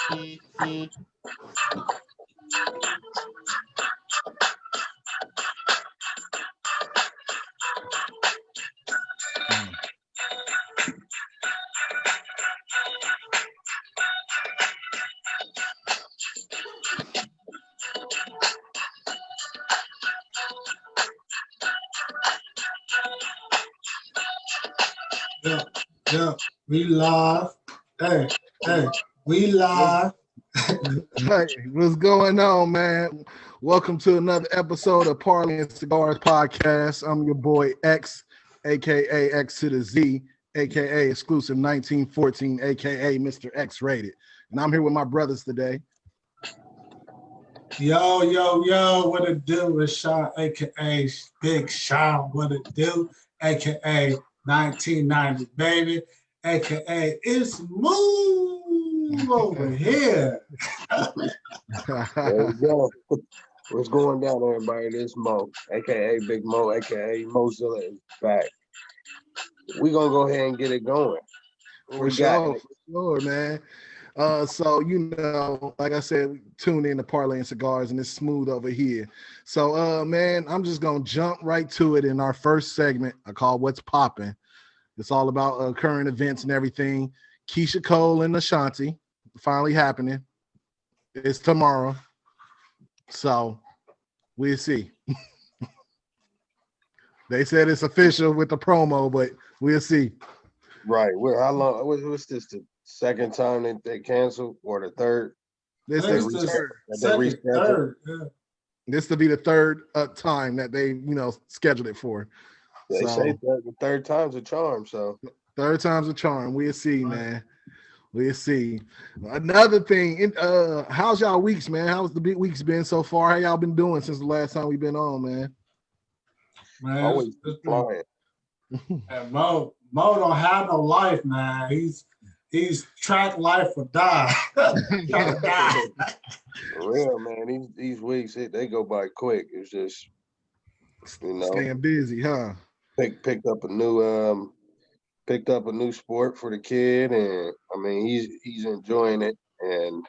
Yeah, we live. Hey, we live. Hey, what's going on, man? Welcome to another episode of Parley and Cigars podcast. I'm your boy X, aka X to the Z, aka Exclusive 1914, aka Mr. X Rated. And I'm here with my brothers today. Yo, what it do? Rashad, aka Big Sean, what it do? Aka 1990, baby. Aka it's move over here. There we go. What's going down, everybody? This Mo, aka Big Mo, aka Mozilla is back. We're gonna go ahead and get it going. For sure, man. So like I said, tune in to Parley and Cigars, and it's smooth over here. So, man, I'm just gonna jump right to it in our first segment. I call "What's Poppin'." It's all about current events and everything. Keisha Cole and Ashanti finally happening. It's tomorrow, so we'll see. They said it's official with the promo, but we'll see. Right. How long? What's this? The second time that they canceled, or the third? This Third. Yeah. This will be the third time that they, scheduled it for. They say the third time's a charm. So third time's a charm. We'll see, man. We'll see. Another thing, how's y'all weeks, man? How's the big weeks been so far? How y'all been doing since the last time we've been on, man? Man, always flying. And Mo don't have no life, man. He's track life or die. Die. For real, man. These weeks they go by quick. It's just staying busy, huh? Picked up a new sport for the kid, and I mean he's enjoying it. And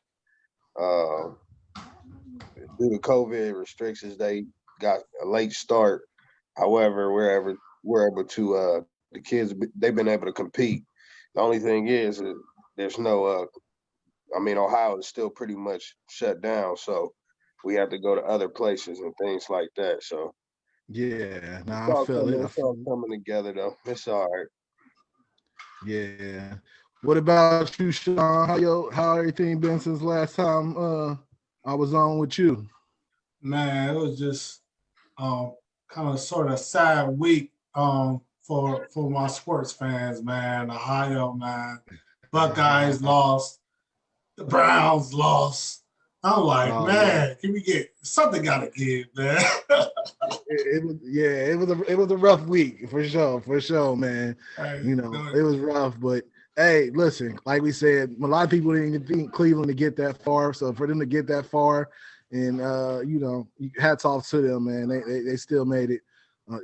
due to COVID restrictions, they got a late start. However, we're able to the kids, they've been able to compete. The only thing is there's no Ohio is still pretty much shut down, so we have to go to other places and things like that. So yeah, I feel it. It's all coming together though. It's all right. Yeah. What about you, Sean? How everything been since last time I was on with you? Man, it was just kind of sort of sad week for my sports fans, man. Ohio, man. Buckeyes lost. The Browns lost. I'm like, man, can we get something? Got to give, man. It was a rough week for sure, man. Hey, it was rough, but hey, listen, like we said, a lot of people didn't even think Cleveland to get that far. So for them to get that far, and hats off to them, man. They still made it.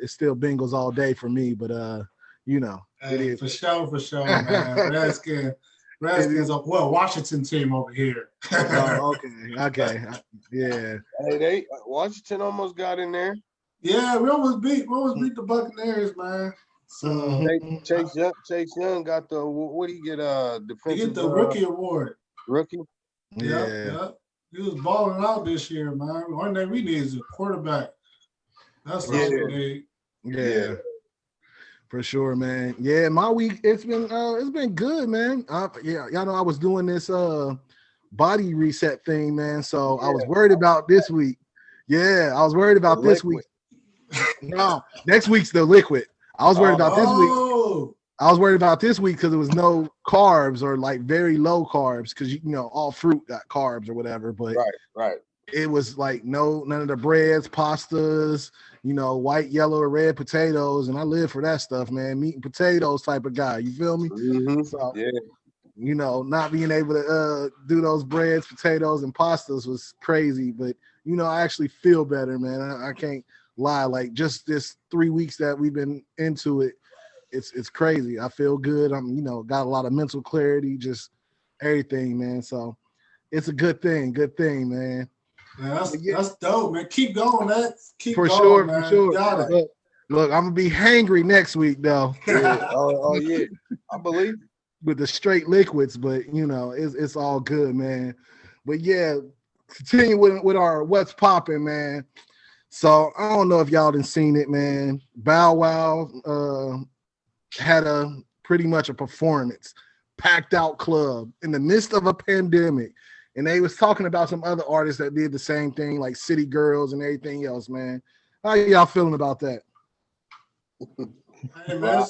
It's still Bengals all day for me, but hey, it is for sure, man. Redskins, well, Washington team over here. Oh, okay, yeah. Hey, Washington almost got in there. Yeah, we almost beat the Buccaneers, man. So Chase Young got the what do you get? Defensive. He get the rookie award. Rookie. Yeah. He was balling out this year, man. One thing we need is a quarterback. That's what we need. Yeah. For sure, man. Yeah, my week it's been good, man. Y'all know I was doing this body reset thing, man. So I was worried about this week. Yeah, I was worried about this week. No, next week's the liquid. I was worried about this week. I was worried about this week because there was no carbs or like very low carbs because all fruit got carbs or whatever. But right. It was like none of the breads, pastas, white, yellow, or red potatoes, and I live for that stuff, man. Meat and potatoes type of guy. You feel me? Mm-hmm. So, not being able to do those breads, potatoes, and pastas was crazy. But I actually feel better, man. I can't lie. Like just this 3 weeks that we've been into it, it's crazy. I feel good. I'm got a lot of mental clarity, just everything, man. So it's a good thing, man. Yeah, that's dope, man. Keep going, man. Keep For going, sure, man. for sure. Got it. Look, I'm gonna be hangry next week though. Yeah. Oh yeah. I believe it. With the straight liquids, but you know, it's all good, man. But yeah, continue with our what's popping, man. So I don't know if y'all done seen it, man. Bow Wow had a pretty much a performance, packed out club in the midst of a pandemic. And they was talking about some other artists that did the same thing, like City Girls and everything else, man. How y'all feeling about that? Hey, man,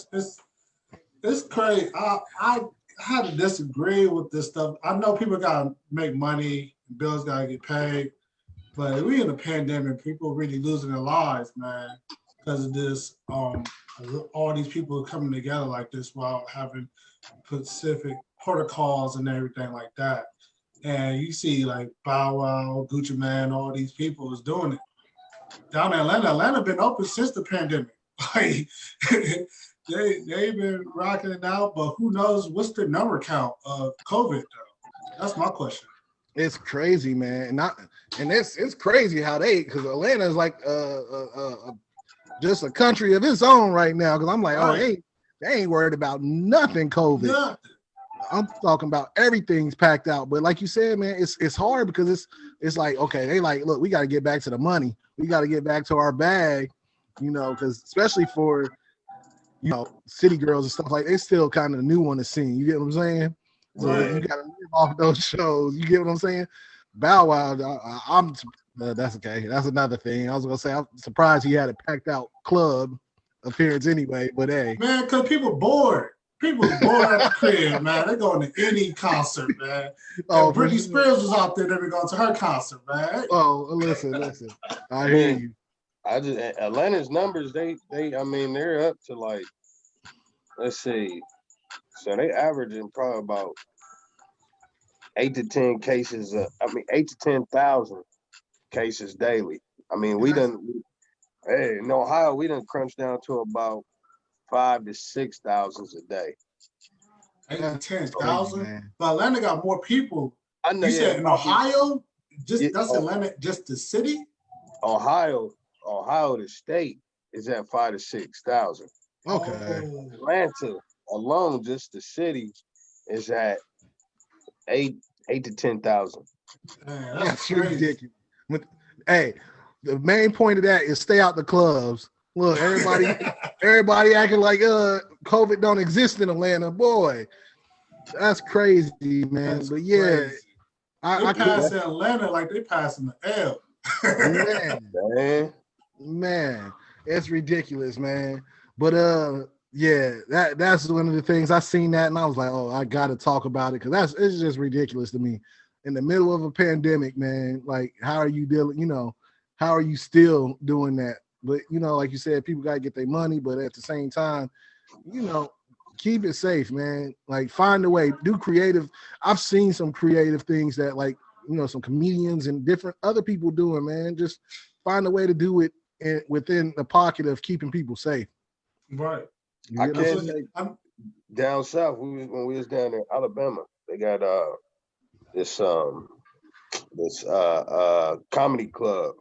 it's crazy. I had to disagree with this stuff. I know people gotta make money, bills gotta get paid, but we in a pandemic, people really losing their lives, man, because of this. All these people coming together like this while having specific protocols and everything like that. And you see like Bow Wow, Gucci Man, all these people is doing it. Down in Atlanta been open since the pandemic. Like they've been rocking it out, but who knows what's the number count of COVID though? That's my question. It's crazy, man. And it's crazy how because Atlanta is like just a country of its own right now. Because I'm like, Right. they ain't worried about nothing COVID. Nothing. I'm talking about everything's packed out. But like you said, man, it's hard because it's like, okay, they like, look, we got to get back to the money. We got to get back to our bag, you know, because especially for, you know, city girls and stuff like they still kind of new on the scene. You get what I'm saying? So Right. you got to live off those shows. You get what I'm saying? Bow Wow, that's okay. That's another thing. I was gonna say I'm surprised he had a packed out club appearance anyway. But hey, Man, because people bored. People bored at the crib, man. They're going to any concert, man. And Britney Spears was out there. They were going to her concert, man. Oh, listen. I hear you. Atlanta's numbers, they're up to like, let's see. So they averaging probably about 8 to 10 cases, 8 to 10,000 cases daily. I mean, in Ohio, we done crunched down to about 5 to 6,000 a day. 8 to 10,000? But Atlanta got more people. I know. You said in Ohio? That's Atlanta, just the city? Ohio, the state, is at 5 to 6,000. Okay. Atlanta alone, just the city, is at 8 to 10,000. That's ridiculous. Hey, the main point of that is stay out the clubs. Look, everybody acting like COVID don't exist in Atlanta. Boy, that's crazy, man. That's but yeah, crazy. I pass in Atlanta like they passing the L. man, it's ridiculous, man. But yeah, that's one of the things I seen that and I was like, oh, I gotta talk about it because it's just ridiculous to me. In the middle of a pandemic, man, like how are you dealing? You know, how are you still doing that? But you know, like you said, people gotta get their money, but at the same time, you know, keep it safe, man. Like find a way, do creative. I've seen some creative things that like, you know, some comedians and different other people doing, man. Just find a way to do it within the pocket of keeping people safe. Right. I can't say down south, when we was down there in Alabama, they got this comedy club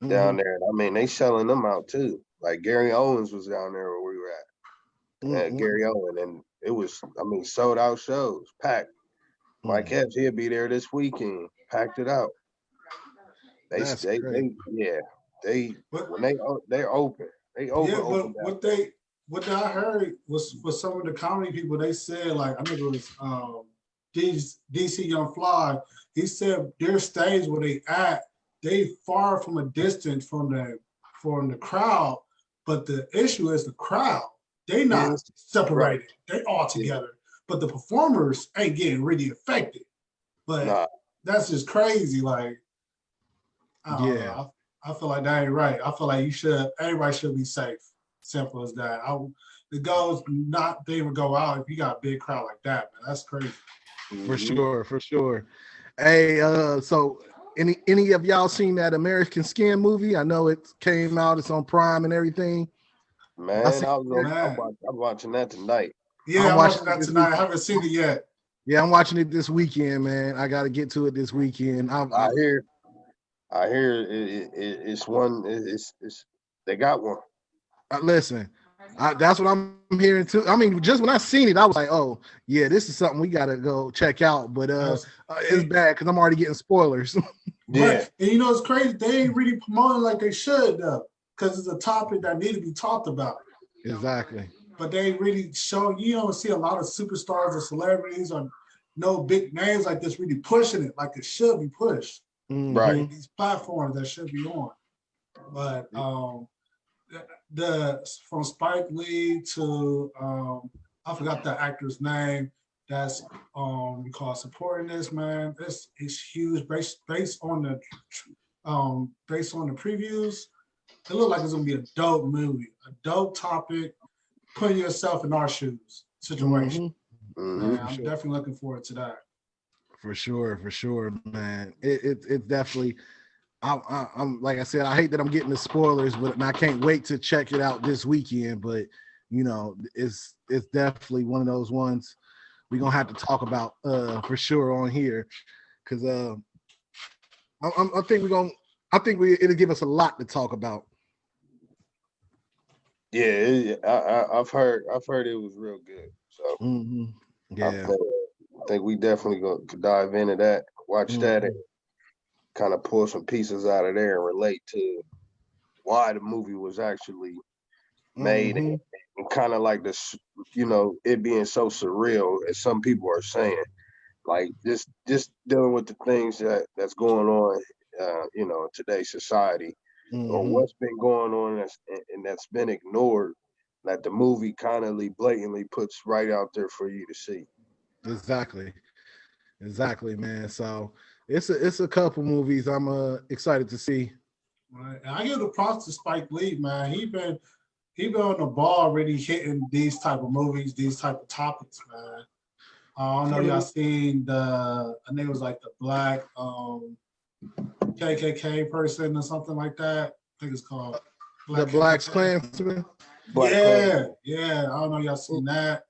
down there. I mean, they selling them out too. Like Gary Owens was down there where we were at. Gary Owen, and it was, sold out shows, packed. Mike Epps, he'll be there this weekend, packed it out. They're open. They open. What I heard was some of the comedy people, they said, like, I think it was DC Young Fly, he said their stage where they at, they far from a distance from the crowd, but the issue is the crowd. They not separated. They all together. But the performers ain't getting really affected. But that's just crazy. Like, I don't know. I feel like that ain't right. I feel like everybody should be safe. Simple as that. The goals not be able to go out if you got a big crowd like that, man. That's crazy. For sure. Hey, so any of y'all seen that American Skin movie? I know it came out, it's on Prime and everything. Man, I'm watching that tonight. Yeah, I'm watching that tonight. I haven't seen it yet. Yeah, I'm watching it this weekend, man. I got to get to it this weekend. I hear it's one. It's they got one. Listen, that's what I'm hearing too. I mean, just when I seen it, I was like, oh yeah, this is something we got to go check out. But it's bad because I'm already getting spoilers. Yeah, and you know it's crazy. They ain't really promoting like they should though, because it's a topic that need to be talked about. Exactly. But they ain't really show. You don't see a lot of superstars or celebrities or no big names like this really pushing it like it should be pushed. right. These platforms that should be on. But the from Spike Lee to I forgot the actor's name that's we call supporting this, man. It's huge based on the previews. It looked like it's gonna be a dope movie, a dope topic, putting yourself in our shoes situation. Man, I'm definitely looking forward to that. For sure, man. It's definitely. I'm like I said, I hate that I'm getting the spoilers, but I can't wait to check it out this weekend. But you know, it's definitely one of those ones we're gonna have to talk about for sure on here, because I think it'll give us a lot to talk about. Yeah, I've heard it was real good. So yeah, I think we definitely could dive into that, watch that, and kind of pull some pieces out of there and relate to why the movie was actually made, and kind of like this, you know, it being so surreal, as some people are saying, like just dealing with the things that's going on, you know, in today's society, or what's been going on that's been ignored, that the movie kind of blatantly puts right out there for you to see. Exactly, man. So it's a couple movies I'm excited to see. Right. And I give the props to Spike Lee, man. He been on the ball already hitting these type of movies, these type of topics, man. I don't know y'all seen I think it was like the black KKK person or something like that. I think it's called The Black Klansman. Yeah. I don't know y'all seen that.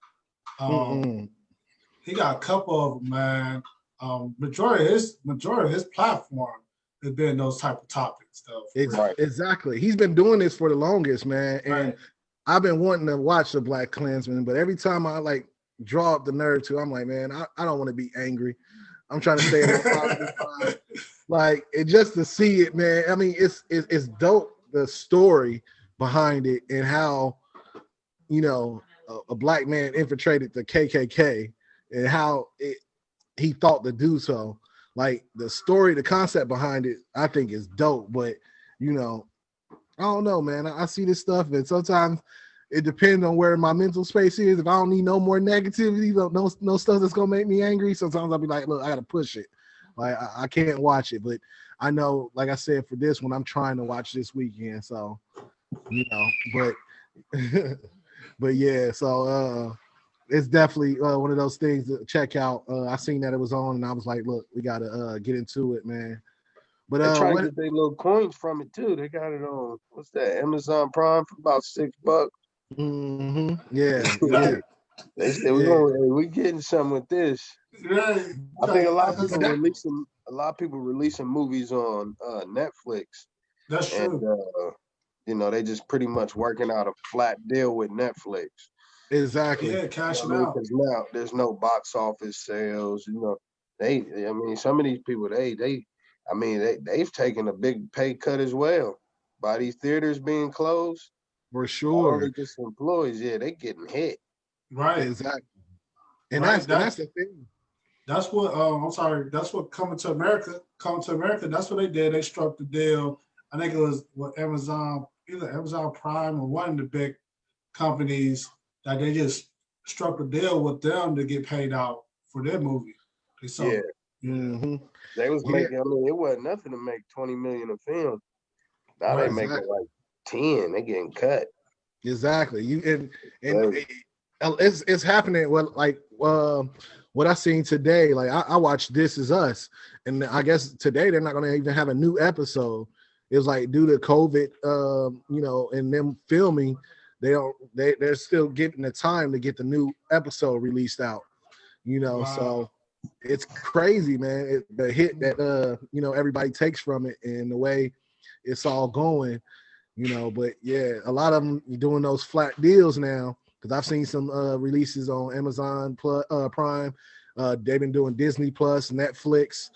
He got a couple of them, man. Majority of his platform has been those type of topics, though. Exactly. He's been doing this for the longest, man. And I've been wanting to watch the Black Klansman, but every time I like draw up the nerve to, I'm like, man, I don't want to be angry. I'm trying to stay in my positive vibe. Like, just to see it, man. I mean, it's dope, the story behind it, and how, you know, a black man infiltrated the KKK, and how he thought to do so. Like, the story, the concept behind it, I think is dope. But, you know, I don't know, man. I see this stuff, and sometimes it depends on where my mental space is. If I don't need no more negativity, no stuff that's gonna make me angry, sometimes I'll be like, look, I gotta push it. Like, I can't watch it. But I know, like I said, for this one, I'm trying to watch this weekend. So, you know, but yeah, so it's definitely one of those things to check out. I seen that it was on, and I was like, look, we gotta get into it, man. But they try to get their little coins from it too. They got it on, what's that, Amazon Prime for about $6. Yeah. They said we getting something with this. Right. I think a lot of people releasing movies on Netflix. That's true. And you know, they just pretty much working out a flat deal with Netflix. Exactly. Yeah, cashing out. Because now there's no box office sales. You know, I mean, some of these people, they've taken a big pay cut as well by these theaters being closed. For sure. Not only just employees, they getting hit. Right. Exactly. And that's the thing. That's what I'm sorry. That's what Coming to America. That's what they did. They struck the deal. I think it was what Amazon, either Amazon Prime or one of the big companies, that they just struck a deal with them to get paid out for their movie. They was making. I mean, it wasn't nothing to make $20 million a film. Now they making like 10. They getting cut. Exactly. It's happening. Well, like what I seen today. Like I watched This Is Us, and I guess today they're not going to even have a new episode. It's like due to COVID, you know, and them filming, they're still getting the time to get the new episode released out. you know. Wow. So it's crazy, man. The hit that you know, everybody takes from it and the way it's all going, you know. But yeah, a lot of them doing those flat deals now because I've seen some releases on Amazon Plus, Prime. They've been doing Disney Plus, Netflix.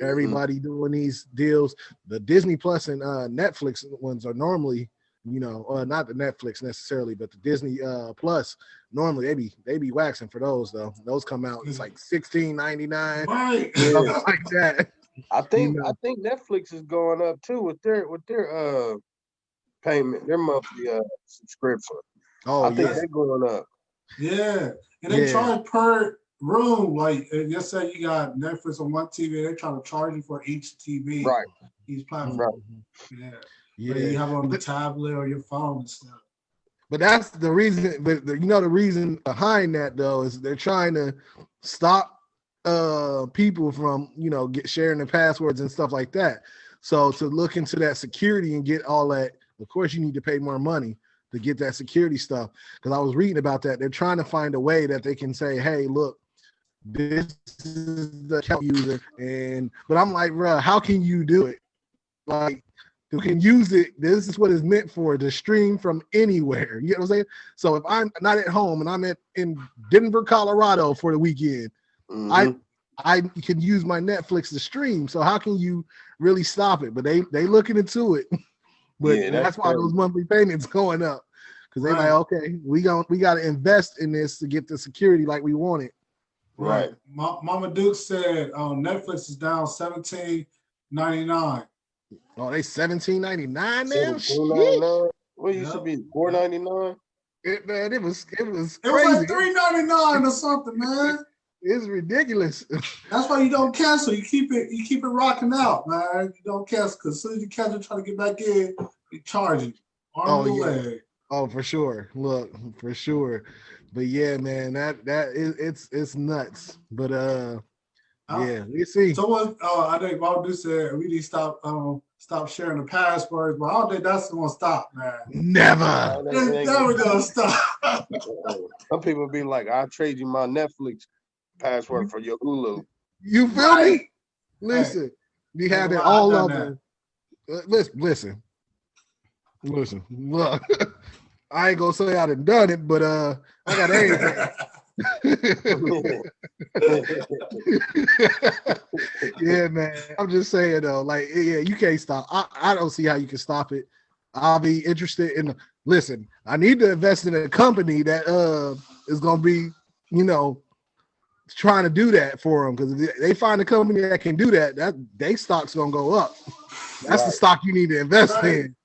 Everybody doing these deals. The Disney Plus and Netflix ones are normally, you know, not the Netflix necessarily, but the Disney Plus. Normally they be waxing for those though. Those come out, it's like $16.99, Right. stuff like that. I think You know. I think Netflix is going up too with their payment, their monthly subscription. Oh I think yeah, they're going up. Yeah. And they yeah, charge per room. Like, just say you got Netflix on one TV, they try to charge you for each TV, Right. each platform. Right. Yeah. yeah. Whether you have it on the tablet or your phone and stuff. But that's the reason. But you know, the reason behind that though is they're trying to stop people from, you know, sharing their passwords and stuff like that. So to look into that security and get all that, of course, you need to pay more money to get that security stuff. Because I was reading about that. They're trying to find a way that they can say, hey, look, this is the account user, but I'm like, bro, how can you do it? Like, you can use it. This is what it's meant for, to stream from anywhere. You know what I'm saying? So if I'm not at home and I'm in Denver, Colorado for the weekend, I can use my Netflix to stream. So how can you really stop it? But they looking into it. But Yeah, that's why those monthly payments going up. Because they like, okay, we got to invest in this to get the security like we want it. Right. Mama Duke said Netflix is down $17.99. Oh, they $17.99 now? $17.99. What used to be $4.99? Man, it was crazy. It was like $3.99 or something, man. It's ridiculous. That's why you don't cancel. You keep it rocking out, man. You don't cancel because as soon as you cancel, try to get back in, you charge you. Arm and leg. Oh, for sure. Look, for sure. But yeah, man, that is it's nuts. But yeah, we see. Someone, I think Bob Duke said we need to stop sharing the passwords, but I don't think that's gonna stop, man. Never. It's never gonna stop. Some people be like, I'll trade you my Netflix password for your Hulu. You feel me? Listen, we had it all of them. Listen. Look, I ain't gonna say I done it, but I got everything. Yeah, man. I'm just saying though, like, yeah, you can't stop. I don't see how you can stop it. I'll be interested in. Listen, I need to invest in a company that is gonna be, you know, trying to do that for them, because if they find a company that can do that they stock's gonna go up. That's the stock you need to invest in.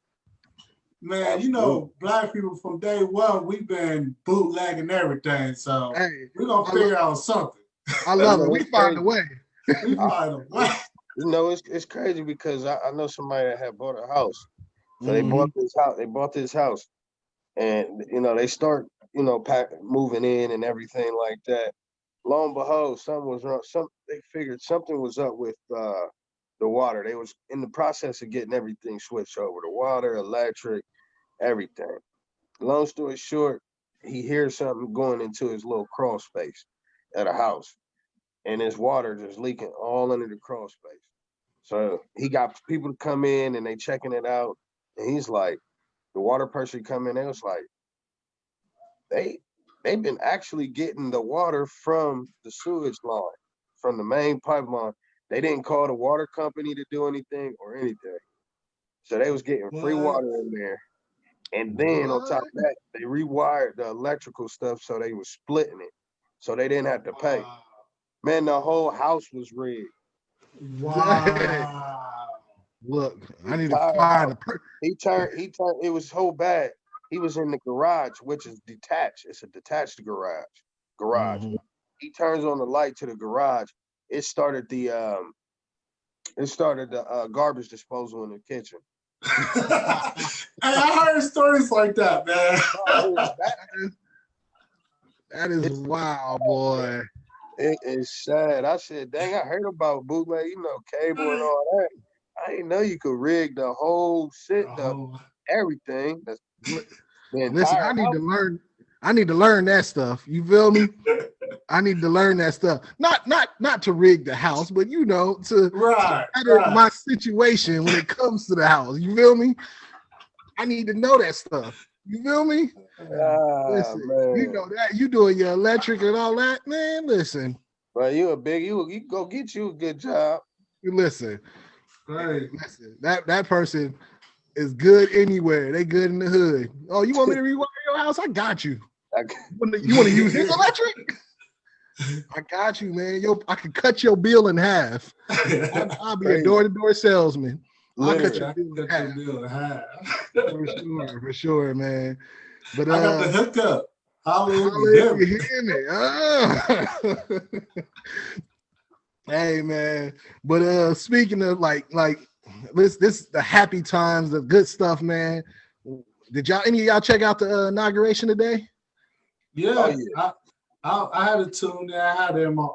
Man, you know, black people from day one, we've been bootlegging everything, so we're gonna figure out something. I love it. We find a way. We find a way. You know, it's crazy because I know somebody that had bought a house. So they bought this house. They bought this house, and you know, they start, you know, moving in and everything like that. Lo and behold, something was wrong. They figured something was up with the water. They was in the process of getting everything switched over: the water, electric, everything. Long story short, he hears something going into his little crawl space at a house, and his water just leaking all into the crawl space. So he got people to come in and they checking it out, and he's like, the water person come in, they was like, they've been actually getting the water from the sewage line, from the main pipeline. They didn't call the water company to do anything or anything. So they was getting free water in there. And then on top of that, they rewired the electrical stuff so they was splitting it. So they didn't have to pay. Man, the whole house was rigged. Wow. Look, I need to find He turned, it was so bad. He was in the garage, which is detached. It's a detached garage. He turns on the light to the garage. It started the garbage disposal in the kitchen. I heard stories like that, man. That is wild, boy. It is sad. I said, dang, I heard about bootleg, you know, cable and all that. I didn't know you could rig the whole shit, everything. Listen, I need to learn. I need to learn that stuff. You feel me? I need to learn that stuff. Not to rig the house, but to Right, better right. my situation when it comes to the house. You feel me? I need to know that stuff. You feel me? Listen, you Man. know that you doing your electric and all that, man. Listen, But you go get you a good job. listen, Right. listen. That person is good anywhere. They good in the hood. Oh, you want me to rewire your house? I got you. You want to use his electric? I got you, man. I can cut your bill in half. I'll be a door-to-door salesman. I'll cut your bill in half. For sure, man. But I got the hookup. Holla you hear me? Hey, man. But speaking of like this the happy times, the good stuff, man. Did any of y'all check out the inauguration today? Yeah, Oh, yeah. I had a tune there. I had it in my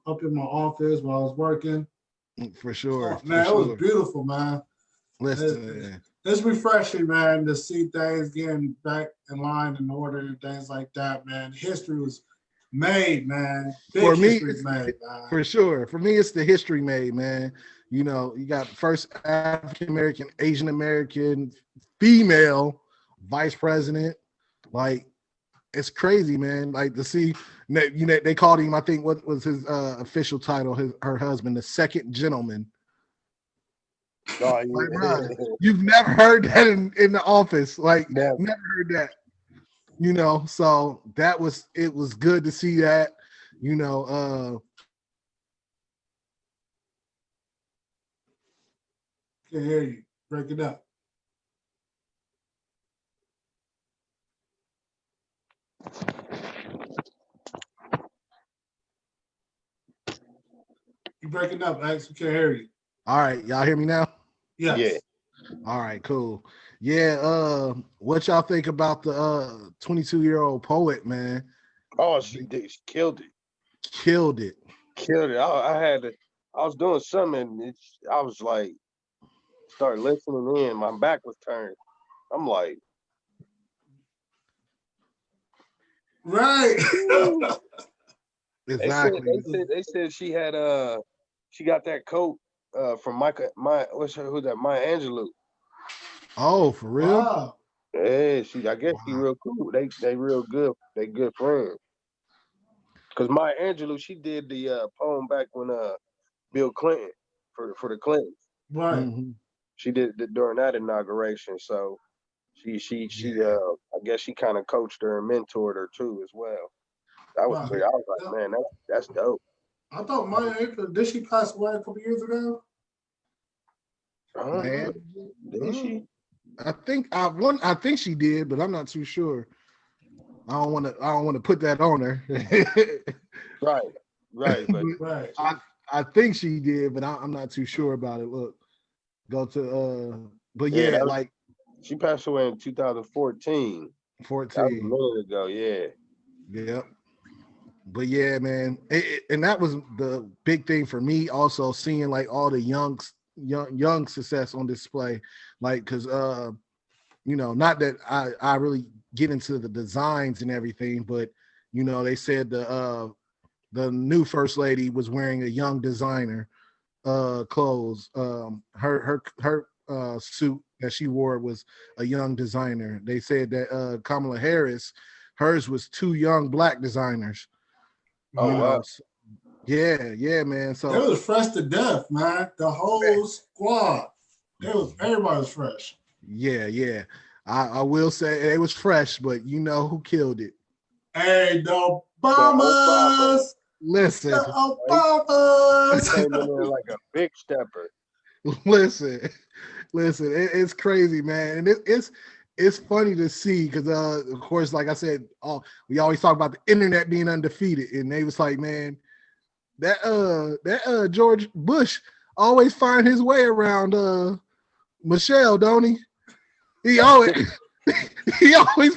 up in my office while I was working. For sure. Man, it was beautiful, man. Listen, it's refreshing, man, to see things getting back in line and order and things like that, man. History was made, man. For me, made, man. For sure. For me, it's the history made, man. You got first African American, Asian American, female vice president. Like, it's crazy, man. Like to see, they called him, I think, what was his official title? Her husband, the second gentleman. Oh, yeah. Like, bro, you've never heard that in the office. Like, never heard that. So it was good to see that. Can't hear you. Break it up. You breaking up, Alex. We can't hear you. All right, y'all hear me now? Yes. Yeah. All right, cool. Yeah, what y'all think about the 22-year-old poet, man? Oh, she did. She killed it. Killed it. I was doing something, and I was like, start listening in. My back was turned. I'm like, right. Exactly. They said she had she got that coat from Maya Angelou. Oh, for real? Wow. Yeah, I guess she real cool. They real good. They good friends. Cause Maya Angelou, she did the poem back when Bill Clinton for the Clintons. Right. Mm-hmm. She did during that inauguration. So she I guess she kind of coached her and mentored her too as well. That was pretty. I was like, man, that's dope. I thought Maya Angelou, did she pass away a couple years ago? Did she? I think she did, but I'm not too sure. I don't want to put that on her. Right. But right. I think she did, but I'm not too sure about it. Look, go to but yeah, like she passed away in 2014. 14. That was a minute ago, yeah. Yep. But yeah, man, and that was the big thing for me. Also, seeing like all the young success on display, like because not that I really get into the designs and everything, but they said the new first lady was wearing a young designer clothes. Her suit that she wore was a young designer. They said that Kamala Harris, hers was two young black designers. Wow. Yeah, man. So it was fresh to death, man. The whole squad. Everybody was fresh. Yeah. I will say it was fresh, but you know who killed it? Hey, the Obamas. Listen. The Obamas. He came in there like a big stepper. Listen, it's crazy, man. And it's funny to see because of course, like I said, we always talk about the internet being undefeated, and they was like, man, that George Bush always find his way around Michelle, don't he? He always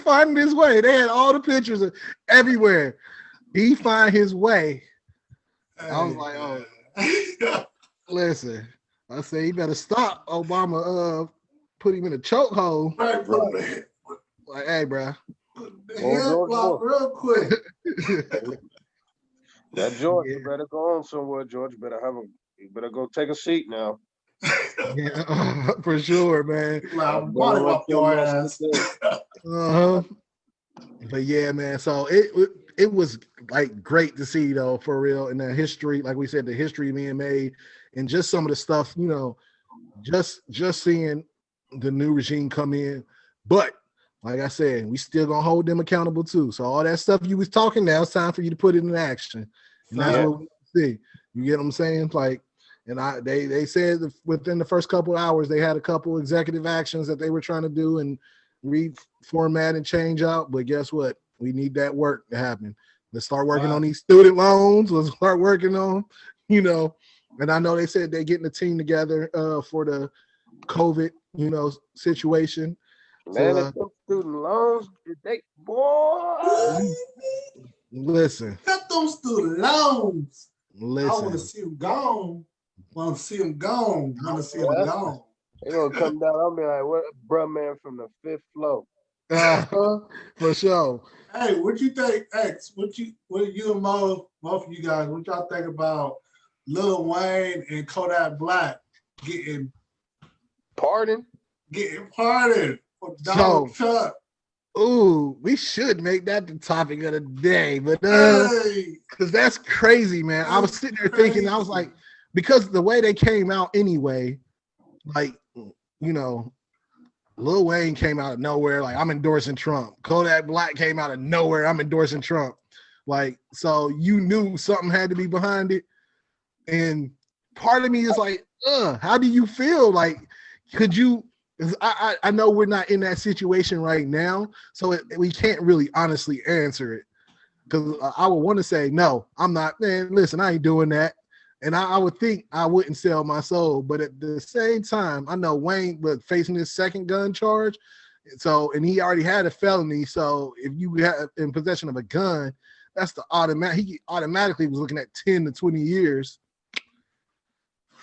find his way. They had all the pictures of everywhere. He find his way. I was like, oh, listen. I say, you better stop Obama. Put him in a chokehold. Right. Like, hey, bro, Hip hop real quick. That George, Yeah. you better go on somewhere, George. You better go take a seat now. Yeah, for sure, man. Like, I'm body up your ass. Uh-huh. But yeah, man. So it was like great to see though, for real, in the history, like we said, the history being made, and just some of the stuff, just seeing the new regime come in. But like I said, we still gonna hold them accountable too. So all that stuff you was talking, now it's time for you to put it in action, and that's what we see. You get what I'm saying? Like, and they said within the first couple of hours they had a couple executive actions that they were trying to do and reformat and change out. But guess what? We need that work to happen. Let's start working on these student loans. Let's start working on, and I know they said they're getting a team together for the COVID, situation. Man, if those student loans, Listen. Cut those student loans. Listen. I want to see them gone. Want to see them gone. Want to see them gone. They're gonna come down. I'll be like, what, bruh, man, from the 5th floor. For sure. Hey, what you think, X? What you and both of you guys, what y'all think about Lil Wayne and Kodak Black getting pardoned for Donald Trump? Ooh, we should make that the topic of the day, but because that's crazy, man. I was sitting there thinking, I was like, because the way they came out anyway, like, Lil Wayne came out of nowhere, like, I'm endorsing Trump. Kodak Black came out of nowhere, I'm endorsing Trump. Like, so you knew something had to be behind it. And part of me is like, how do you feel? Like, could you, I know we're not in that situation right now, so we can't really honestly answer it. Because I would want to say, no, I'm not, man, listen, I ain't doing that. And I would think I wouldn't sell my soul. But at the same time, I know Wayne was facing his second gun charge. So, and he already had a felony. So if you have in possession of a gun, that's the automatic. He automatically was looking at 10 to 20 years.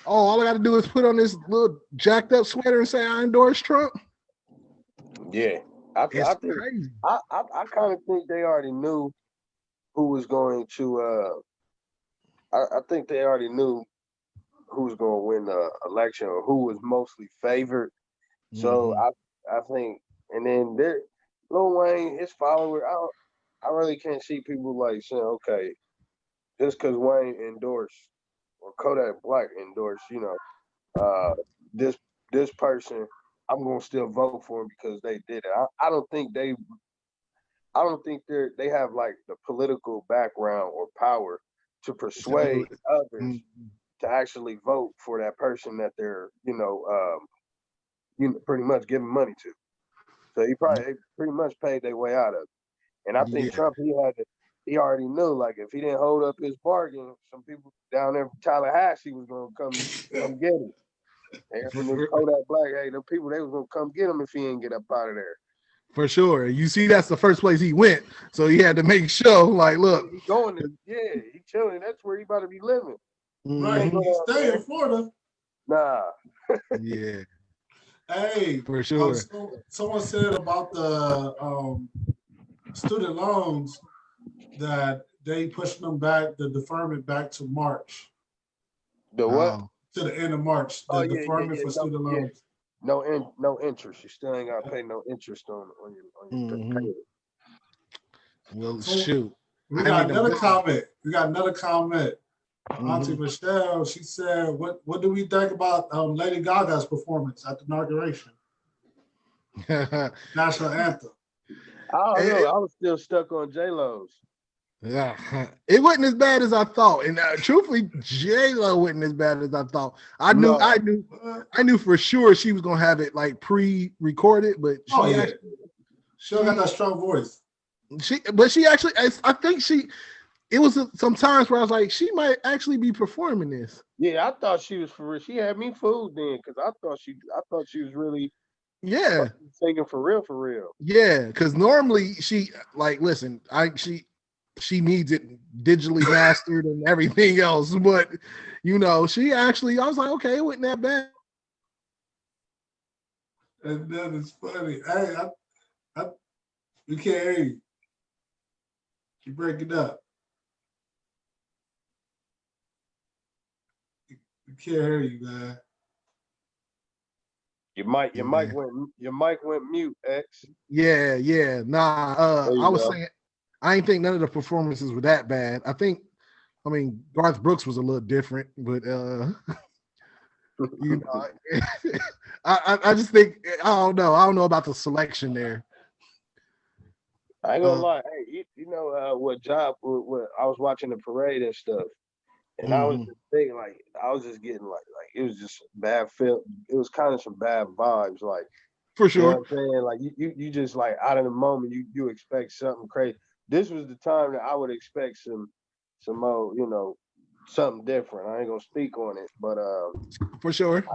Oh, all I got to do is put on this little jacked up sweater and say I endorse Trump. Yeah, I kind of think they already knew who was going to. I think they already knew who was going to win the election or who was mostly favored. So I think, and then Lil Wayne, his follower, I really can't see people like saying, okay, just because Wayne endorsed or Kodak Black endorsed, this person, I'm gonna still vote for him because they did it. I don't think they have like the political background or power to persuade others to actually vote for that person that they're, pretty much giving money to. So they pretty much paid their way out of it. And I think Trump, he already knew, like, if he didn't hold up his bargain, some people down there in Tallahassee was gonna come get him. And from this Kodak Black, the people, they was gonna come get him if he didn't get up out of there. For sure. You see, that's the first place he went. So he had to make sure, like, look. He going to, he chilling. That's where he about to be living. Right. He stay in Florida. Nah. Yeah. Hey, for sure. Someone said about the student loans that they pushing them back, the deferment back to March. The what? To the end of March. The deferment for student loans. No interest. You still ain't gotta pay no interest on your payment. Well, shoot. We got another comment. Auntie Michelle, she said, "What do we think about Lady Gaga's performance at the inauguration? National anthem." I don't know. I was still stuck on J-Lo's. Yeah, it wasn't as bad as I thought, and truthfully, J-Lo wasn't as bad as I thought. I knew for sure she was gonna have it like pre-recorded, but she got that strong voice. She actually, I think it was some times where I was like, she might actually be performing this. Yeah, I thought she was for real. She had me fooled then because I thought she was really singing for real. Yeah, because normally she listen, she needs it digitally mastered and everything else, but she actually, I was like, okay, it wasn't that bad. And that is funny. Hey, We can't hear you. You break it up. We can't hear you, man. Your mic went mute, X. Yeah. Nah, I was saying I ain't think none of the performances were that bad. I mean, Garth Brooks was a little different, but you know, I just think I don't know about the selection there. I ain't gonna lie. Hey, you know what I was watching the parade and stuff, and I was just thinking I was just getting like it was just bad feel. It was kind of some bad vibes, like For sure. You know what I'm saying? Like you just like out of the moment you expect something crazy. This was the time that I would expect some more, something different. I ain't gonna speak on it, but for sure.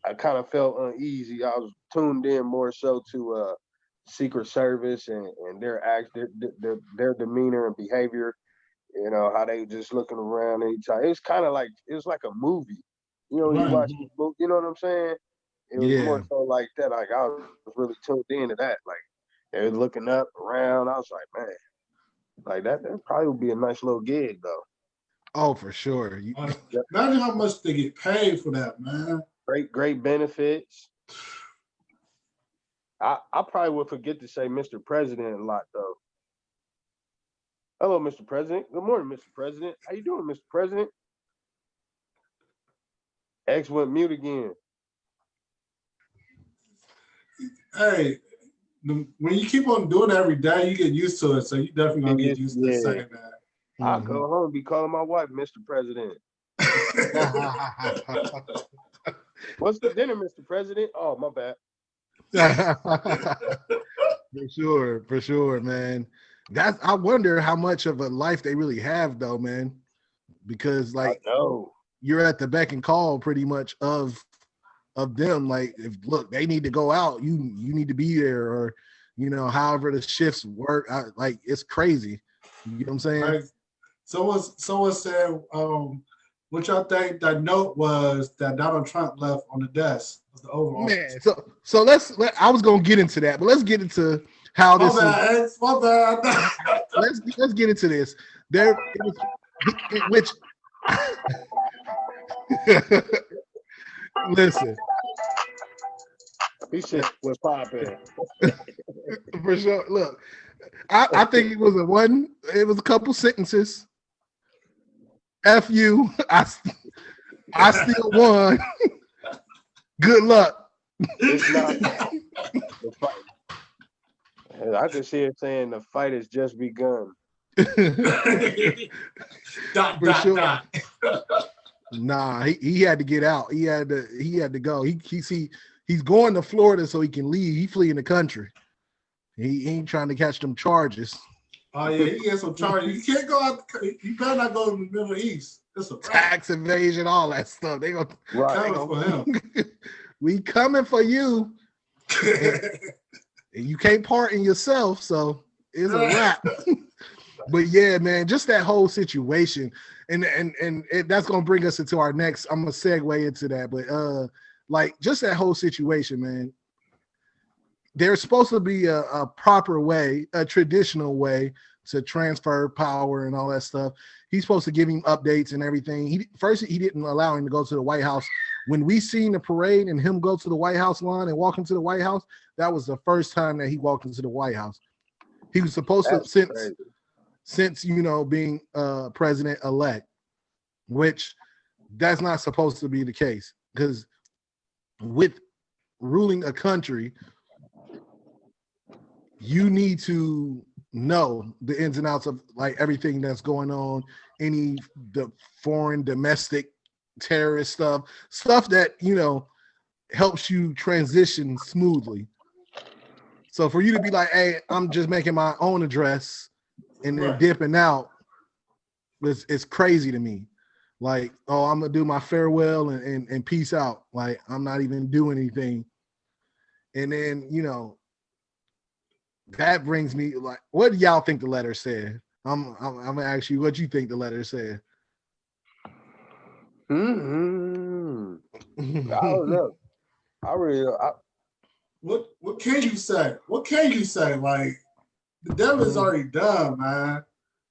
I kind of felt uneasy. I was tuned in more so to Secret Service and their demeanor and behavior. You know how they just looking around each other. It was kind of like a movie. You know, when you watch this movie, you know what I'm saying? It was more so like that. Like I was really tuned into that. Like they were looking up around. I was like, man, like that probably would be a nice little gig though. Oh, for sure. Imagine how much they get paid for that, man. Great benefits. I probably would forget to say Mr. President a lot though. Hello, Mr. President. Good morning, Mr. President. How you doing, Mr. President? X went mute again. Hey, when you keep on doing it every day, you get used to it. So you definitely gonna get used to saying that. I'll go home and be calling my wife Mr. President. What's for dinner, Mr. President? Oh, my bad. For sure, man. I wonder how much of a life they really have though, man. Because like you're at the beck and call pretty much of them. Like if they need to go out, you need to be there, or however the shifts work. Like it's crazy. You know what I'm saying? Right. Someone said, what y'all think that note was that Donald Trump left on the desk was the overall. Man, so I was gonna get into that, but let's get into how this is. My bad. Let's get into this. Listen. He said was popping. For sure. Look, I think it was a couple sentences. F you. I still won. Good luck. It's not the fight. I can see it saying the fight has just begun. Dot. Nah, he had to get out. He had to go. He's going to Florida so he can leave. He fleeing the country. He ain't trying to catch them charges. Oh yeah, he gets some charges. You can't go out. You better not go to the Middle East. It's a tax evasion, all that stuff. They gonna coming for him. We coming for you. and you can't pardon yourself, so it's a wrap. But yeah, man, just that whole situation, and that's gonna bring us into our next. I'm gonna segue into that, but like just that whole situation, man. There's supposed to be a proper way, a traditional way to transfer power and all that stuff. He's supposed to give him updates and everything. He didn't allow him to go to the White House. When we seen the parade and him go to the White House lawn and walk into the White House, that was the first time that he walked into the White House. He was supposed to since being president-elect, which that's not supposed to be the case, because with ruling a country, you need to know the ins and outs of like everything that's going on, the foreign domestic terrorist stuff that helps you transition smoothly. So for you to be like, hey, I'm just making my own address and then dipping out, it's crazy to me. Like, oh, I'm gonna do my farewell and peace out. Like, I'm not even doing anything. And then that brings me like, what do y'all think the letter said? I'm gonna ask you what you think the letter said. I don't know. What can you say? What can you say? Like, the damage is already done, man.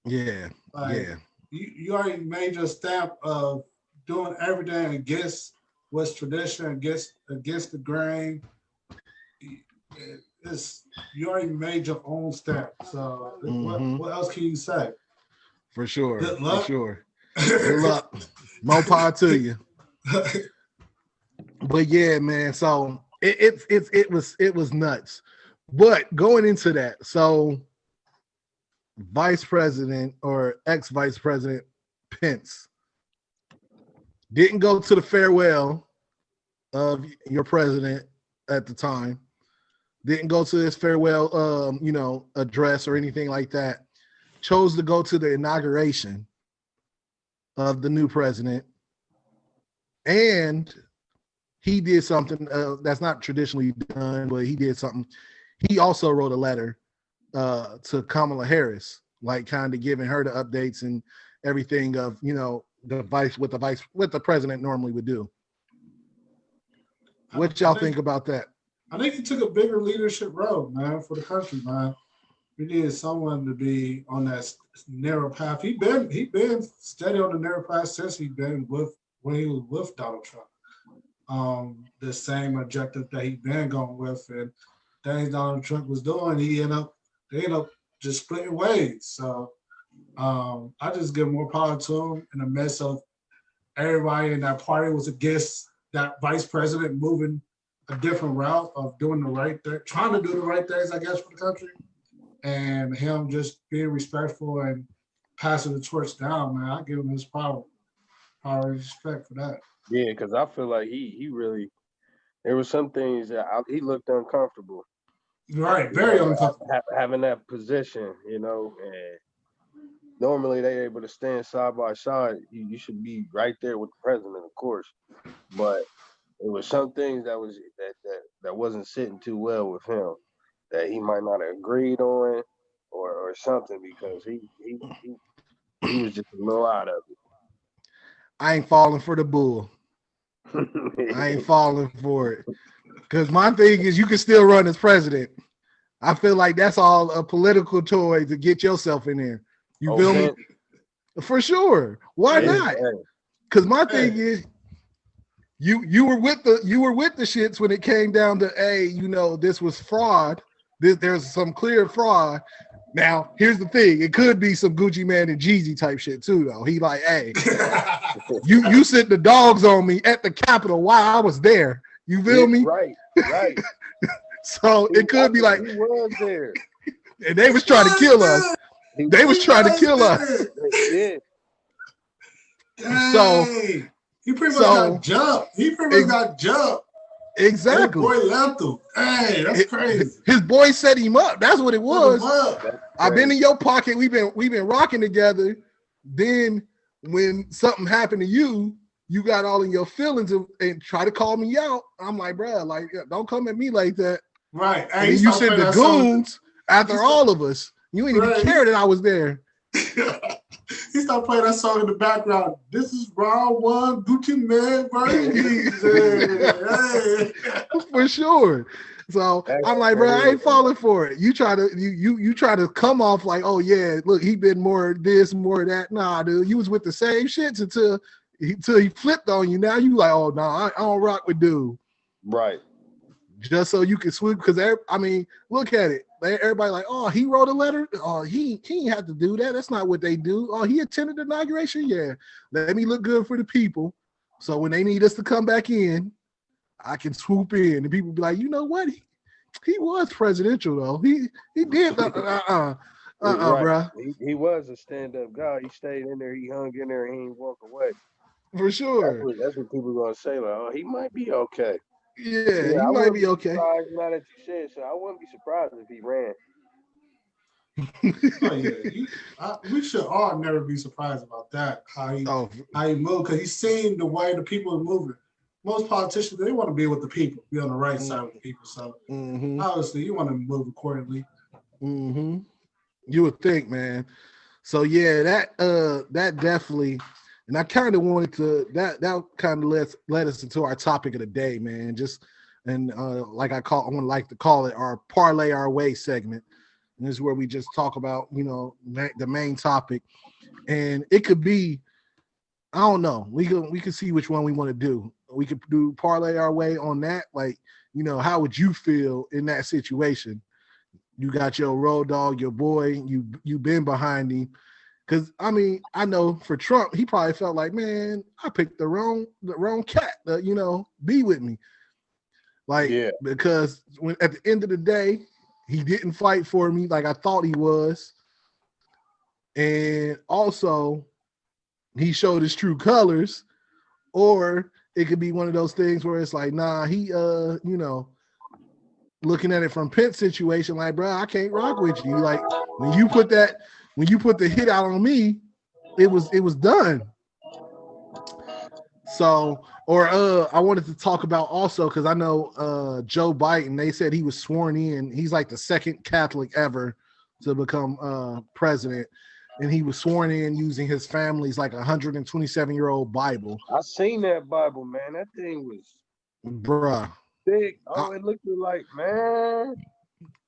Yeah, Like yeah. you already made your stamp of doing everything against what's tradition, against the grain. It's you already made your own stamp. So what else can you say? For sure, Good for luck. sure. Good luck. More power to you. But yeah, man. So it was nuts. But going into that, so Vice President or ex-Vice President Pence didn't go to the farewell of your president at the time. Didn't go to his farewell address or anything like that. Chose to go to the inauguration of the new president. And he did something that's not traditionally done, but he did something. He also wrote a letter to Kamala Harris, like kind of giving her the updates and everything of, the what the president normally would do. What y'all think about that? I think he took a bigger leadership role, man, for the country, man. We needed someone to be on that narrow path. He been steady on the narrow path since when he was with Donald Trump. The same objective that he'd been going with, and things Donald Trump was doing, they end up just splitting ways. So I just give more power to him in the midst of everybody in that party was against that vice president moving a different route of doing the right thing, trying to do the right things, I guess, for the country. And him just being respectful and passing the torch down, man. I give him his power and respect for that. Yeah, because I feel like he really, there were some things that he looked uncomfortable. Right, very uncomfortable. Having that position, and normally they're able to stand side by side. You should be right there with the president, of course. But it was some things that wasn't sitting too well with him, that he might not have agreed on or something, because he was just a little out of it. I ain't falling for the bull. I ain't falling for it. Because my thing is, you can still run as president. I feel like that's all a political toy to get yourself in there. You feel me? For sure. Why not? Because my thing is, you were with the shits when it came down to, this was fraud. There's some clear fraud. Now, here's the thing. It could be some Gucci Man and Jeezy type shit too, though. He like, hey, you sent the dogs on me at the Capitol while I was there. You feel me? Right. So it could be like, he was there. And they was trying to kill us. They was trying to kill us. Yeah. So he pretty much got jumped. Got jumped. Exactly. His boy left him. Hey, that's crazy. His boy set him up. That's what it was. I've been in your pocket. We've been rocking together. Then when something happened to you, you got all in your feelings and try to call me out. I'm like, bro, don't come at me like that. Right. And you sent the goons after all of us. You ain't even care that I was there. He started playing that song in the background. This is round one, Gucci Man versus For sure. So I'm like, bro, I ain't falling for it. You try to come off like, oh yeah, look, he been more this, more that. Nah, dude, you was with the same shits until he flipped on you. Now you like, oh no, I don't rock with dude. Right. Just so you can swoop, because look at it. Everybody like, oh, he wrote a letter. Oh, he ain't have to do that. That's not what they do. Oh, he attended the inauguration. Yeah, let me look good for the people. So when they need us to come back in, I can swoop in, and people be like, you know what? He was presidential though. He did. Right. Bro. He was a stand-up guy. He stayed in there. He hung in there. He ain't walk away. For sure. That's what people are gonna say. Like, oh, he might be okay. Yeah, he might be okay. Now that you said so, I wouldn't be surprised if he ran. We should all never be surprised about that. How he moved, because he's seen the way the people are moving. Most politicians, they want to be with the people, be on the right side of the people. So obviously, you want to move accordingly. Mm-hmm. You would think, man. So yeah, that definitely. And I kind of wanted to that kind of led us into our topic of the day, man. Like to call it our parlay our way segment. And this is where we just talk about, the main topic. And it could be, I don't know. We can see which one we want to do. We could do parlay our way on that. Like, how would you feel in that situation? You got your road dog, your boy, you been behind him. Because I know for Trump, he probably felt like, man, I picked the wrong cat to, be with me. Like, because when at the end of the day, he didn't fight for me like I thought he was. And also, he showed his true colors. Or it could be one of those things where it's like, nah, he looking at it from Pitt's situation, like, bro, I can't rock with you. Like when you put the hit out on me, it was done. So, or I wanted to talk about also because I know Joe Biden, they said he was sworn in. He's like the second Catholic ever to become president. And he was sworn in using his family's like 127-year-old Bible. I seen that Bible, man. That thing was bruh. Big. Oh, it looked like, man.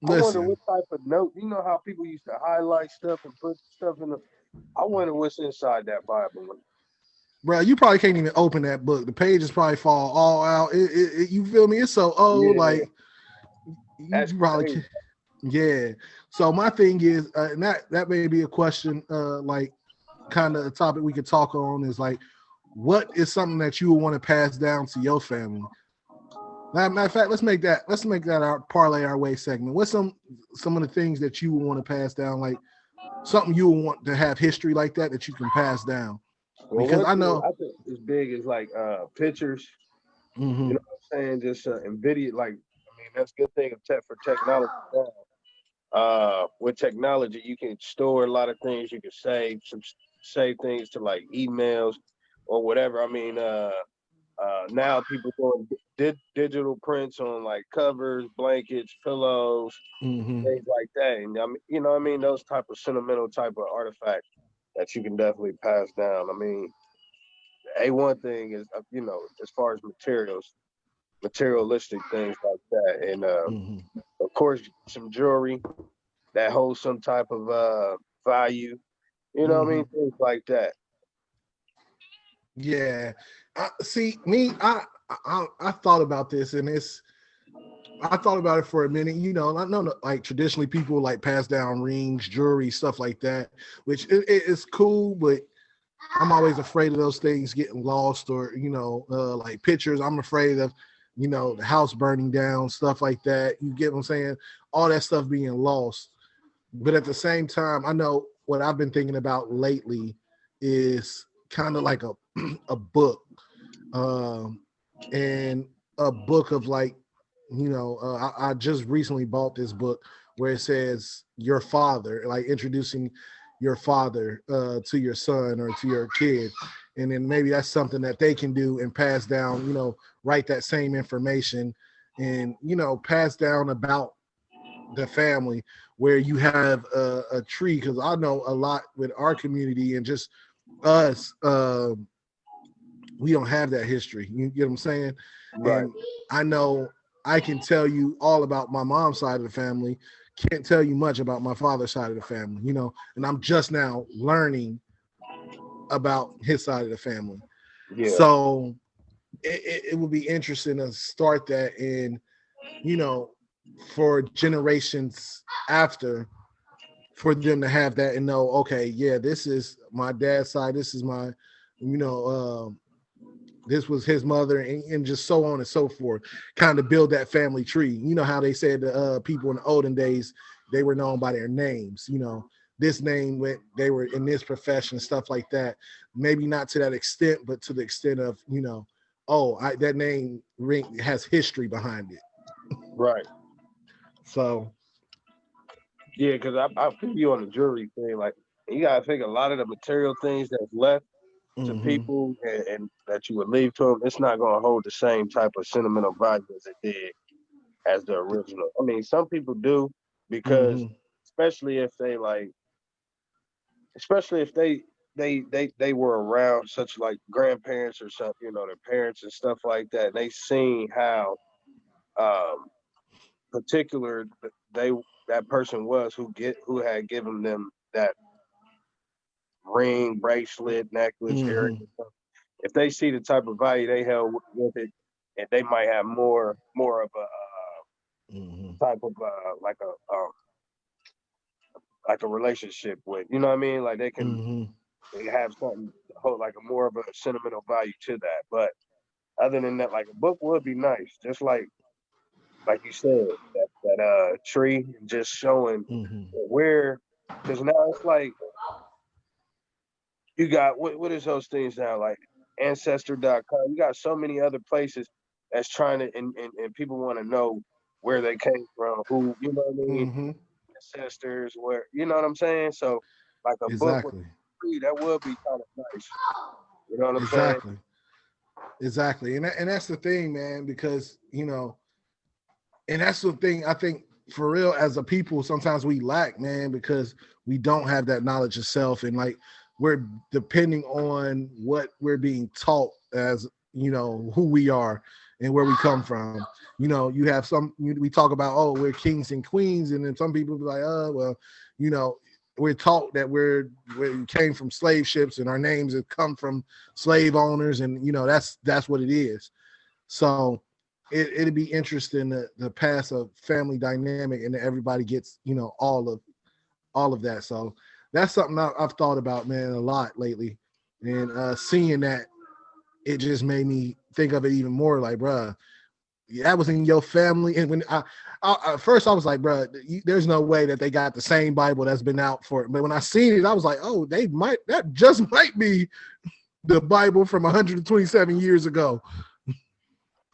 I wonder what type of note. You know how people used to highlight stuff and put stuff in the. I wonder what's inside that Bible. Bro, you probably can't even open that book. The pages probably fall all out. You feel me? It's so old. Yeah. Like you probably can't. Yeah. So my thing is, and that may be a question, like kind of a topic we could talk on is like, what is something that you would want to pass down to your family? Matter of fact, let's make that our parlay our way segment. What's some of the things that you would want to pass down, like something you would want to have history like that you can pass down? Well, because I think it's big as like pictures. Mm-hmm. You know what I'm saying? Just NVIDIA, like that's a good thing for technology. With technology, you can store a lot of things. You can save things to like emails or whatever. Now people doing digital prints on like covers, blankets, pillows, things like that. And those type of sentimental type of artifacts that you can definitely pass down. A1 thing is, as far as materialistic things like that. And of course, some jewelry that holds some type of value. Things like that. Yeah. See, me, I thought about this, and I thought about it for a minute. I know like traditionally people like pass down rings, jewelry, stuff like that, which it's cool, but I'm always afraid of those things getting lost or, like pictures. I'm afraid of, the house burning down, stuff like that. You get what I'm saying? All that stuff being lost. But at the same time, I know what I've been thinking about lately is kind of like a book, and a book of like, I just recently bought this book where it says your father, like introducing your father to your son or to your kid. And then maybe that's something that they can do and pass down, write that same information and, pass down about the family where you have a tree. Because I know a lot with our community and just us, we don't have that history. You get what I'm saying? Right. And I know I can tell you all about my mom's side of the family. Can't tell you much about my father's side of the family, and I'm just now learning about his side of the family. Yeah. So it would be interesting to start that and, for generations after, for them to have that and know, okay, yeah, this is my dad's side. This is my, this was his mother and just so on and so forth, kind of build that family tree. You know how they said people in the olden days, they were known by their names, this name went, they were in this profession, stuff like that. Maybe not to that extent, but to the extent of, that name ring has history behind it. Right. So. Yeah, because I feel you on the jewelry thing. Like, you got to think a lot of the material things that's left to people and that you would leave to them, it's not going to hold the same type of sentimental value as it did as the original. Some people do because especially if they were around such like grandparents or something, their parents and stuff like that. And they seen how particular that person was who had given them that ring, bracelet, necklace, earring. If they see the type of value they held with it, and they might have more of a type of like a relationship with, you know what I mean? Like they have something hold like a more of a sentimental value to that. But other than that, like a book would be nice, just like you said, that tree, just showing where, because now it's like you got what is those things now, like ancestor.com. You got so many other places that's trying to and people want to know where they came from, who, you know what I mean, ancestors, where, you know what I'm saying. So like a book with Exactly. tree, that would be kind of nice. You know what I'm saying? Exactly. And that's the thing, man, because, you know, and that's the thing I think for real as a people, sometimes we lack, man, because we don't have that knowledge of self. And like, we're depending on what we're being taught as, you know, who we are and where we come from. You know, you have we talk about, oh, we're kings and queens. And then some people be like, oh, well, you know, we're taught that we came from slave ships and our names have come from slave owners. And, you know, that's what it is. So it'd be interesting to pass a family dynamic and everybody gets, you know, all of that. So that's something I've thought about, man, a lot lately. And seeing that, it just made me think of it even more. Like, bruh, that was in your family. And when I at first I was like, bruh, there's no way that they got the same Bible that's been out for it. But when I seen it, I was like, oh, that just might be the Bible from 127 years ago.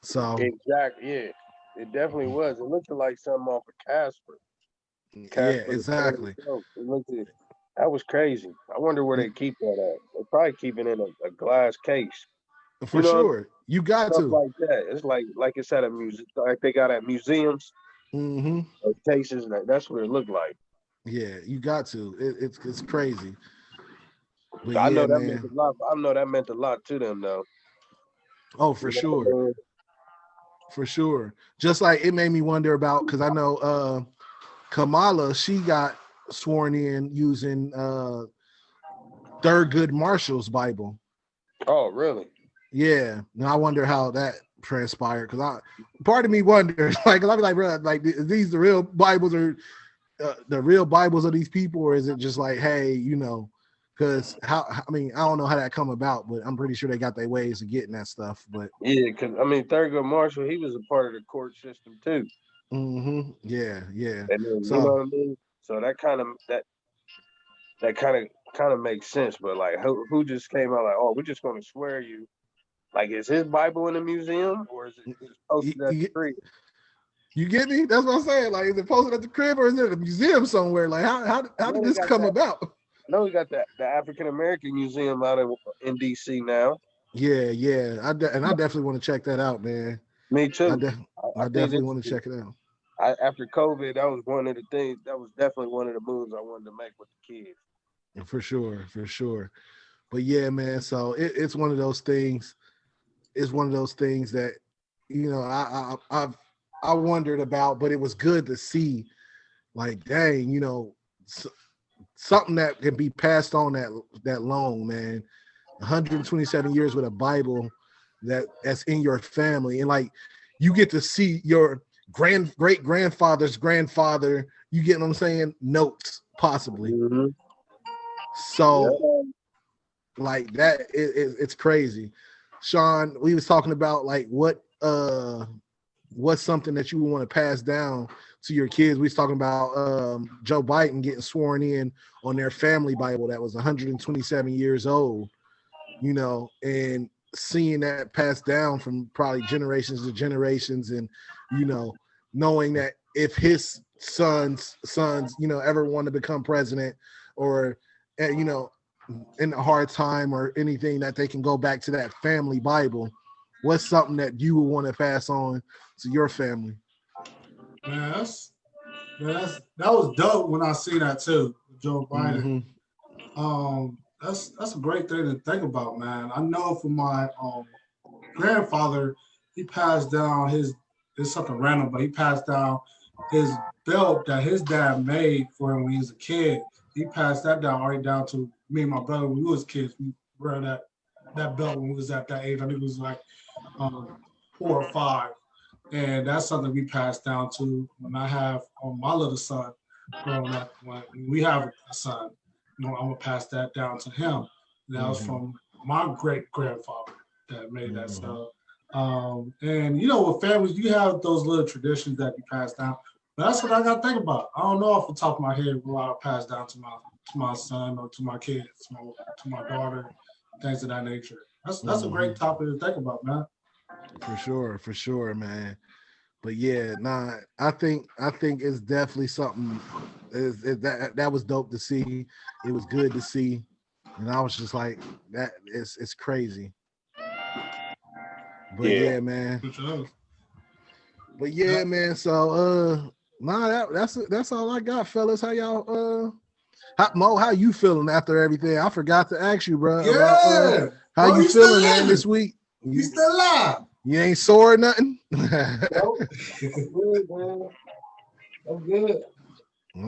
So exactly, yeah, it definitely was. It looked like something off of Casper. Yeah, exactly. That was crazy. I wonder where they keep that at. They probably keep it in a glass case. For sure. You got Stuff to. like that. It's like it's at a museum, like they got at museums. Cases, that's what it looked like. Yeah, you got to. It's crazy. But I know that man. meant a lot. I know that meant a lot to them, though. Oh, for sure. For sure. Just like it made me wonder about, because I know Kamala, she got sworn in using Thurgood Marshall's Bible. Oh, really? Yeah. Now I wonder how that transpired, because part of me wonders, like, I'll be like, bro, like, are these the real Bibles, or the real Bibles of these people, or is it just like, hey, you know, because I don't know how that come about, but I'm pretty sure they got their ways of getting that stuff. But yeah, because Thurgood Marshall, he was a part of the court system too. Yeah. And then, So, you know what I mean? So that kind of makes sense. But like, who just came out like, oh, we're just going to swear you? Like, is his Bible in the museum, or is it just posted at the crib? You get me? That's what I'm saying. Like, is it posted at the crib, or is it at a museum somewhere? Like, how did this come about? I know we got the African American Museum out in DC now. Yeah. I definitely want to check that out, man. Me too. I definitely want to check it out. After COVID, that was one of the things. That was definitely one of the moves I wanted to make with the kids. For sure. But yeah, man. So it's one of those things. It's one of those things that, you know, I wondered about, but it was good to see. Like, dang, you know, something that can be passed on that long, man. 127 years with a Bible that's in your family, and like you get to see your great grandfather's grandfather. You get what I'm saying? Notes possibly. So like that, it's crazy. Sean, we was talking about like what's something that you want to pass down to your kids. We was talking about Joe Biden getting sworn in on their family Bible that was 127 years old, you know, and seeing that passed down from probably generations to generations, and, you know, knowing that if his sons, you know, ever want to become president, or, you know, in a hard time or anything, that they can go back to that family Bible. What's something that you would want to pass on to your family? Man, that was dope when I see that too, Joe Biden. That's a great thing to think about, man. I know for my grandfather, he passed down it's something random, but he passed down his belt that his dad made for him when he was a kid. He passed that down right down to me and my brother when we was kids. We wear that belt when we was at that age. I think it was like 4 or 5. And that's something we passed down to when I have my little son growing up. When we have a son, I'm gonna pass that down to him. And that was from my great grandfather that made that stuff. And with families, you have those little traditions that you pass down. But that's what I got to think about. I don't know off the top of my head what I'll pass down to my son or to my kids, to my daughter, things of that nature. That's a great topic to think about, man. For sure, man. But yeah, I think it's definitely something. That was dope to see. It was good to see, and I was just like, that it's crazy. But yeah, man. But yeah, man. So that's all I got, fellas. How y'all Mo, how you feeling after everything? I forgot to ask you, bro. Yeah. About, how you feeling, man, this week? You still alive? You ain't sore or nothing? Nope. Good, man. I'm good.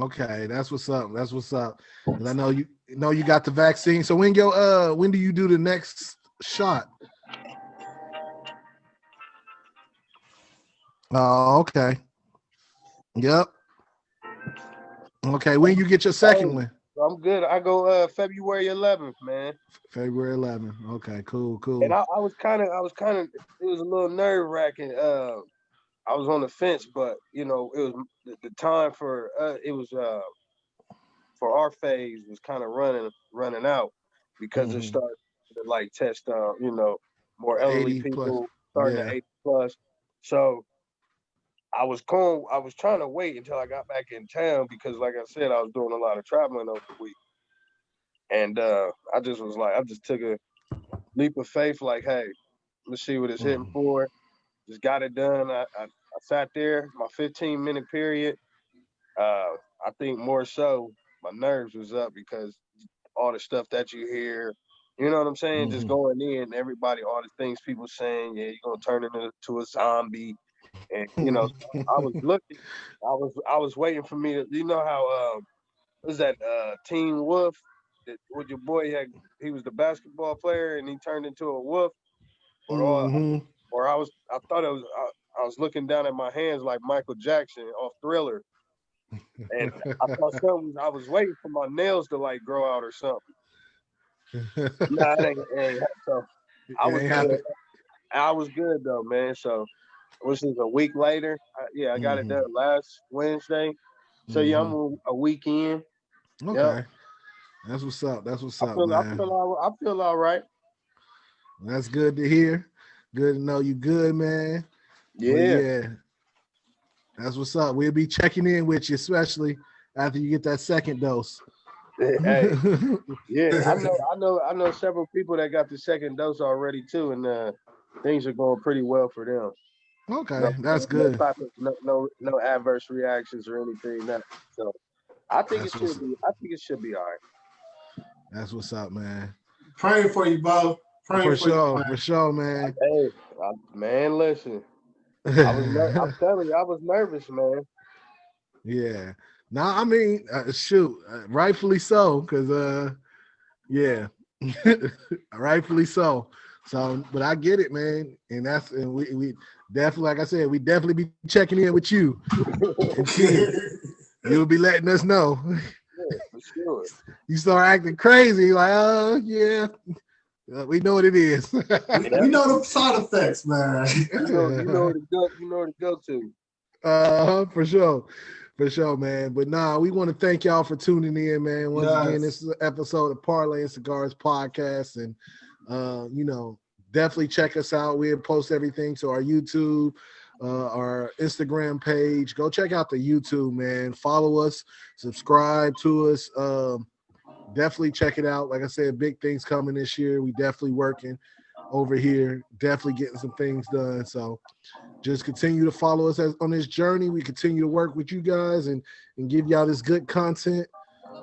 Okay, that's what's up. That's what's up. And I know you got the vaccine. So when do you do the next shot? Oh, okay. Yep. Okay, when you get your second one? I'm good. I go February 11th, man. February 11th. Okay, cool. And I was kind of, it was a little nerve wracking. I was on the fence, but it was the time for for our phase was kind of running out because it started to like test more elderly people starting to 80 plus. So I was trying to wait until I got back in town because, like I said, I was doing a lot of traveling over the week. And I just took a leap of faith, like, hey, let's see what it's hitting for. Just got it done. I sat there, my 15-minute period. I think more so my nerves was up because all the stuff that you hear, you know what I'm saying? Just going in, everybody, all the things people saying, yeah, you're going to turn into a zombie. And, I was looking, I was waiting for me to, how, was that Teen Wolf? With your boy, he was the basketball player and he turned into a wolf. Or I was looking down at my hands like Michael Jackson off Thriller. And I thought I was waiting for my nails to like grow out or something. Nah, it ain't. So I was good though, man. So which is a week later. I got it done last Wednesday. So yeah, I'm a weekend. Okay. Yep. That's what's up. That's what's up, man. I feel all right. That's good to hear. Good to know you good, man. Yeah. That's what's up. We'll be checking in with you, especially after you get that second dose. Hey, yeah, I know several people that got the second dose already too, and things are going pretty well for them. Okay, that's good. No adverse reactions or anything. So I think it should be all right. That's what's up, man. Praying for you, Bo. For sure, man. Hey, man, listen. I'm telling you, I was nervous, man. Yeah. No, I mean, rightfully so, because rightfully so. So, but I get it, man, and we definitely, like I said, we definitely be checking in with you. You'll be letting us know. Yeah, for sure. You start acting crazy, like, we know what it is. We know the side effects, man. You know where to go to. For sure, man. But we want to thank y'all for tuning in, man. Once again, this is an episode of Parley and Cigars podcast, and definitely check us out. We'll post everything to our YouTube, our Instagram page. Go check out the YouTube, man. Follow us, subscribe to us. Definitely check it out. Like I said, big things coming this year. We definitely working over here, definitely getting some things done. So just continue to follow us on this journey. We continue to work with you guys and give y'all this good content.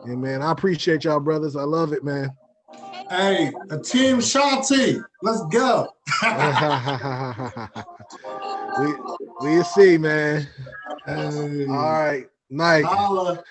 And man, I appreciate y'all, brothers. I love it, man. Hey, a team Shanti. Let's go. We'll see, man. Hey. All right. Night. Holla.